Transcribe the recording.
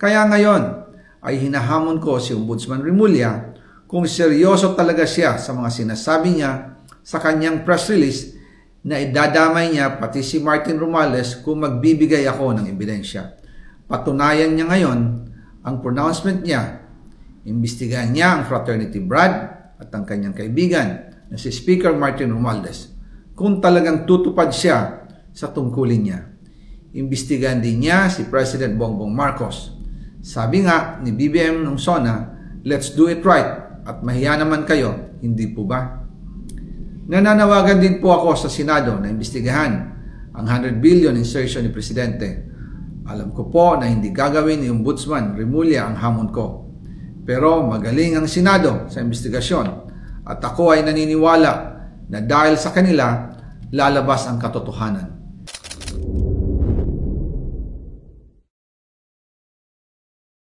Kaya ngayon ay hinahamon ko si Ombudsman Remulla kung seryoso talaga siya sa mga sinasabi niya sa kanyang press release na idadamay niya pati si Martin Romualdez kung magbibigay ako ng ebidensya. Patunayan niya ngayon ang pronouncement niya. Imbestigahan niya ang Fraternity Brad at ang kanyang kaibigan na si Speaker Martin Romualdez kung talagang tutupad siya sa tungkulin niya. Imbestigahan din niya si President Bongbong Marcos. Sabi nga ni BBM nung SONA, let's do it right at mahiya naman kayo, hindi po ba? Nananawagan din po ako sa Senado na imbestigahan ang 100 billion insertion ni Presidente. Alam ko po na hindi gagawin ni Ombudsman Remulla ang hamon ko. Pero magaling ang Senado sa imbestigasyon at ako ay naniniwala na dahil sa kanila lalabas ang katotohanan.